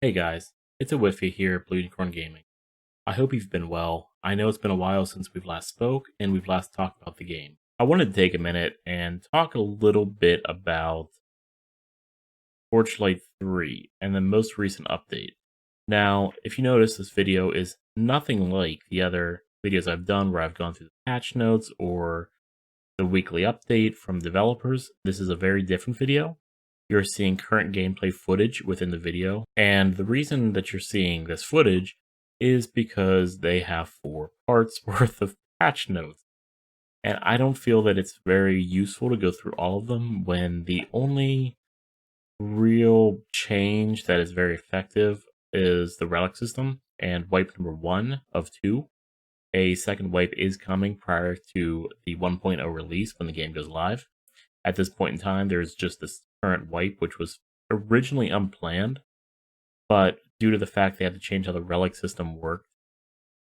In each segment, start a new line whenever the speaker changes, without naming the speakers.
Hey guys, it's a Whiffy here at Blue Unicorn Gaming. I hope you've been well. I know it's been a while since we've last spoke and we've last talked about the game. I wanted to take a minute and talk a little bit about Torchlight 3 and the most recent update. Now, if you notice, this video is nothing like the other videos I've done where I've gone through the patch notes or the weekly update from developers. This is a very different video. You're seeing current gameplay footage within the video, and the reason that you're seeing this footage is because they have 4 parts worth of patch notes. And I don't feel that it's very useful to go through all of them when the only real change that is very effective is the Relic System and wipe number 1 of 2. A second wipe is coming prior to the 1.0 release when the game goes live. At this point in time, there's just this current wipe, which was originally unplanned, but due to the fact they had to change how the Relic system worked,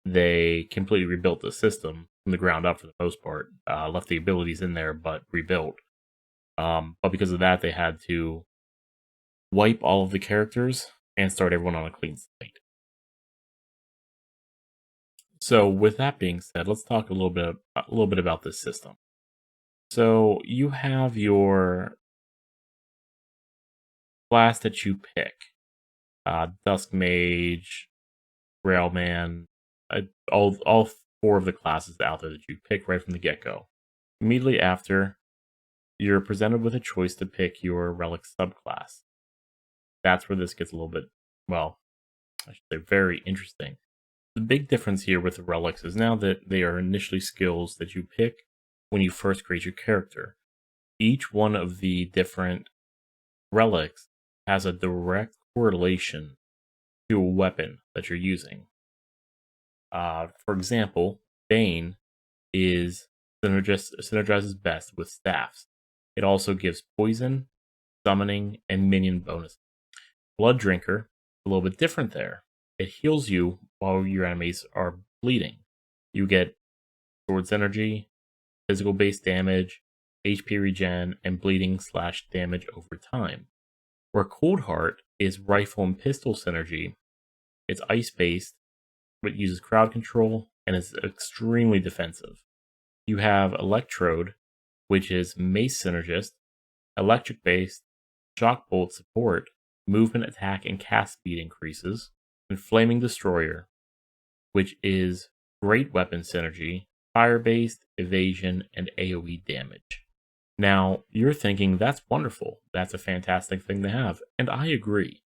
they completely rebuilt the system from the ground up for the most part. Left the abilities in there, but rebuilt. But because of that, they had to wipe all of the characters and start everyone on a clean slate. So, with that being said, let's talk a little bit about this system. So, you have your class that you pick: Dusk Mage, Railman, all 4 of the classes out there that you pick right from the get go. Immediately after, you're presented with a choice to pick your Relic subclass. That's where this gets a little bit, well, I should say, very interesting. The big difference here with the relics is now that they are initially skills that you pick when you first create your character. Each one of the different relics has a direct correlation to a weapon that you're using. For example, Bane synergizes best with staffs. It also gives poison, summoning, and minion bonus. Blood Drinker, a little bit different there. It heals you while your enemies are bleeding. You get Sword's Energy, physical base damage, HP regen, and bleeding/damage over time. Where Cold Heart is rifle and pistol synergy. It's ice based, but uses crowd control and is extremely defensive. You have Electrode, which is mace synergist, electric based, shock bolt support, movement, attack, and cast speed increases, and Flaming Destroyer, which is great weapon synergy, fire based, evasion, and AoE damage. Now, you're thinking that's wonderful. That's a fantastic thing to have, and I agree.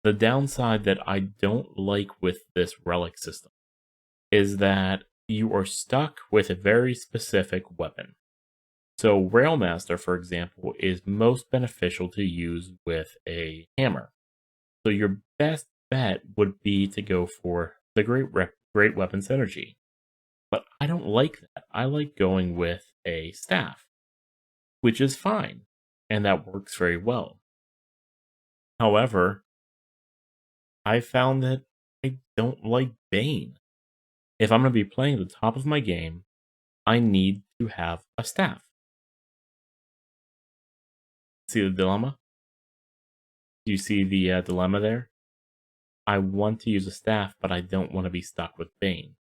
The downside that I don't like with this relic system is that you are stuck with a very specific weapon. So Railmaster, for example, is most beneficial to use with a hammer. So your best bet would be to go for the great weapon synergy. But I don't like that. I like going with a staff, which is fine, and that works very well. However, I found that I don't like Bane. If I'm going to be playing at the top of my game, I need to have a staff. See the dilemma? Do you see the dilemma there? I want to use a staff, but I don't want to be stuck with Bane.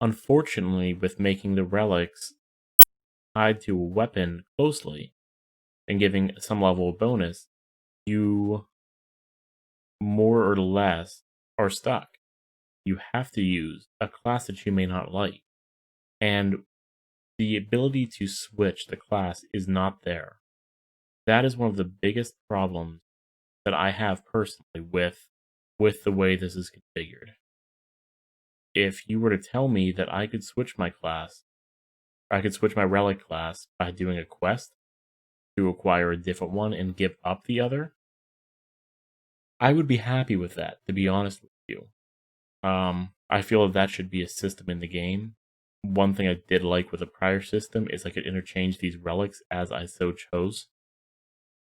Unfortunately, with making the relics tied to a weapon closely and giving some level of bonus, you more or less are stuck. You have to use a class that you may not like. And the ability to switch the class is not there. That is one of the biggest problems that I have personally with the way this is configured. If you were to tell me that I could switch my class, I could switch my relic class by doing a quest to acquire a different one and give up the other, I would be happy with that, to be honest with you. I feel that should be a system in the game. One thing I did like with the prior system is I could interchange these relics as I so chose.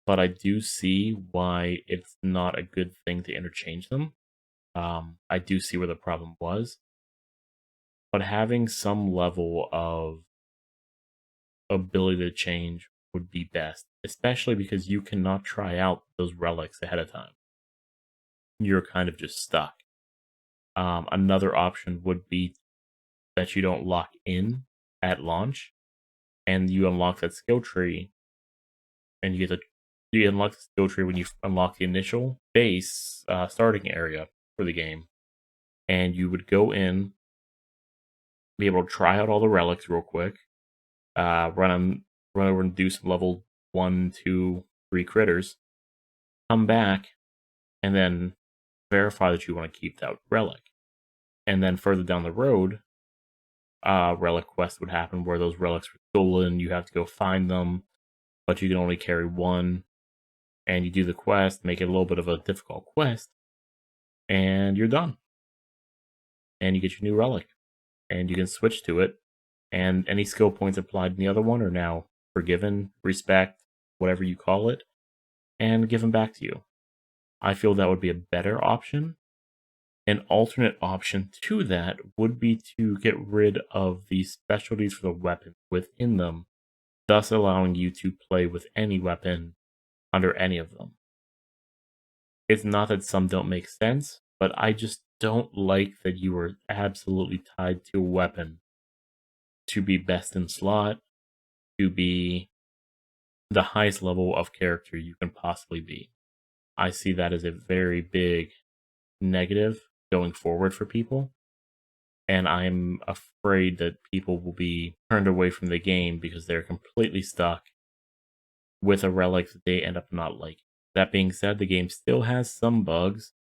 But I do see why it's not a good thing to interchange them. I do see where the problem was. But having some level of ability to change would be best, especially because you cannot try out those relics ahead of time. you're kind of just stuck. Another option would be that you don't lock in at launch, and you unlock that skill tree, and you unlock the skill tree when you unlock the initial base starting area for the game, and you would go in, be able to try out all the relics real quick, run over and do some level 1, 2, 3 critters, come back, and then verify that you want to keep that relic. And then further down the road, relic quest would happen where those relics were stolen. You have to go find them, but you can only carry one. And you do the quest, make it a little bit of a difficult quest, and you're done. And you get your new relic, and you can switch to it. And any skill points applied in the other one are now forgiven, respect, whatever you call it, and given back to you. I feel that would be a better option. An alternate option to that would be to get rid of the specialties for the weapon within them, thus allowing you to play with any weapon under any of them. It's not that some don't make sense, but I just don't like that you are absolutely tied to a weapon to be best in slot, to be the highest level of character you can possibly be. I see that as a very big negative going forward for people, and I'm afraid that people will be turned away from the game because they're completely stuck with a relic that they end up not liking. That being said, the game still has some bugs.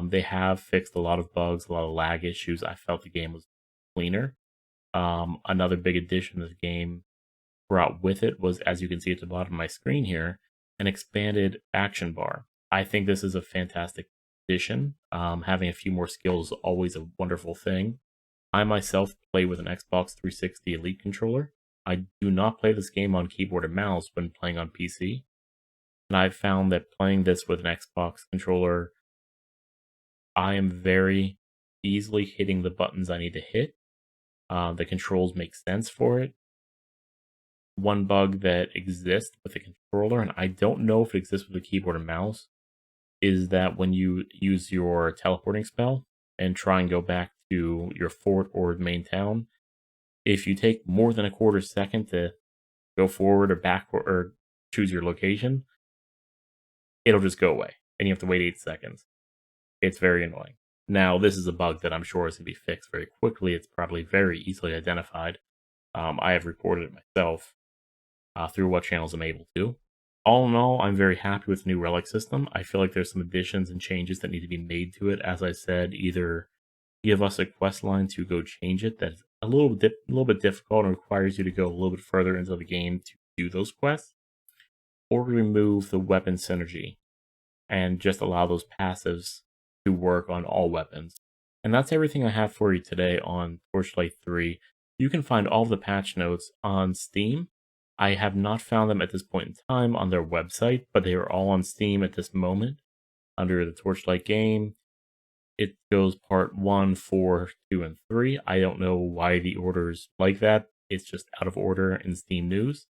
They have fixed a lot of bugs, a lot of lag issues. I felt the game was cleaner. Another big addition that the game brought with it was, as you can see at the bottom of my screen here, an expanded action bar. I think this is a fantastic addition. Having a few more skills is always a wonderful thing. I myself play with an Xbox 360 Elite controller. I do not play this game on keyboard and mouse when playing on PC. And I've found that playing this with an Xbox controller, I am very easily hitting the buttons I need to hit. The controls make sense for it. One bug that exists with the controller, and I don't know if it exists with the keyboard and mouse, is that when you use your teleporting spell and try and go back to your fort or main town, if you take more than a quarter second to go forward or back or choose your location, it'll just go away, and you have to wait 8 seconds. It's very annoying. Now, this is a bug that I'm sure is going to be fixed very quickly. It's probably very easily identified. I have reported it myself through what channels I'm able to. All in all, I'm very happy with the new Relic system. I feel like there's some additions and changes that need to be made to it. As I said, either give us a quest line to go change it that's a little bit difficult and requires you to go a little bit further into the game to do those quests, or remove the weapon synergy and just allow those passives to work on all weapons. And that's everything I have for you today on Torchlight 3. You can find all the patch notes on Steam. I have not found them at this point in time on their website, but they are all on Steam at this moment under the Torchlight game. It goes part 1, 4, 2, and 3. I don't know why the order's like that. It's just out of order in Steam news.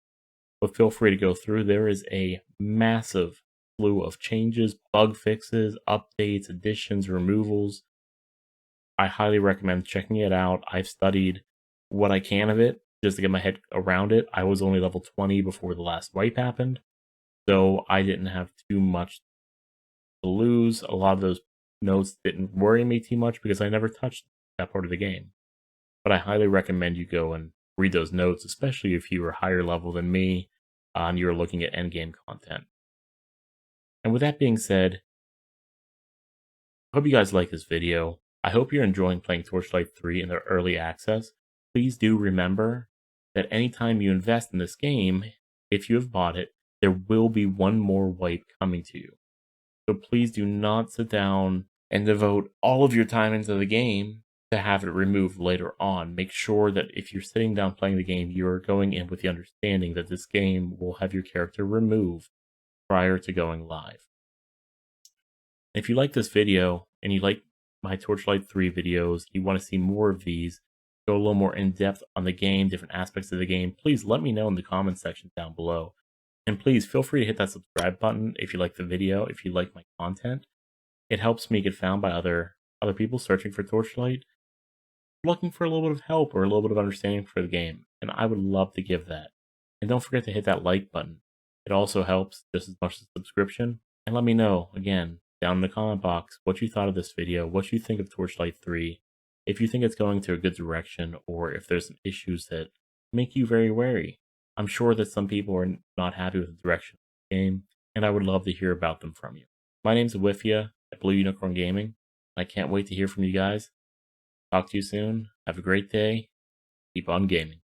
But feel free to go through. There is a massive slew of changes, bug fixes, updates, additions, removals. I highly recommend checking it out. I've studied what I can of it just to get my head around it. I was only level 20 before the last wipe happened, so I didn't have too much to lose. A lot of those notes didn't worry me too much because I never touched that part of the game. But I highly recommend you go and read those notes, especially if you are higher level than me and you're looking at endgame content. And with that being said, I hope you guys like this video. I hope you're enjoying playing Torchlight 3 in their early access. Please do remember that anytime you invest in this game, if you have bought it, there will be one more wipe coming to you. So please do not sit down and devote all of your time into the game to have it removed later on. Make sure that if you're sitting down playing the game, you're going in with the understanding that this game will have your character removed prior to going live. If you like this video and you like my Torchlight 3 videos, you want to see more of these, go a little more in-depth on the game, different aspects of the game, please let me know in the comments section down below. And please feel free to hit that subscribe button if you like the video, if you like my content. It helps me get found by other people searching for Torchlight, looking for a little bit of help or a little bit of understanding for the game, and I would love to give that. And don't forget to hit that like button. It also helps just as much as subscription. And let me know, again, down in the comment box, what you thought of this video, what you think of Torchlight 3, if you think it's going to a good direction, or if there's some issues that make you very wary. I'm sure that some people are not happy with the direction of the game, and I would love to hear about them from you. My name's Wifia at Blue Unicorn Gaming. I can't wait to hear from you guys. Talk to you soon. Have a great day. Keep on gaming.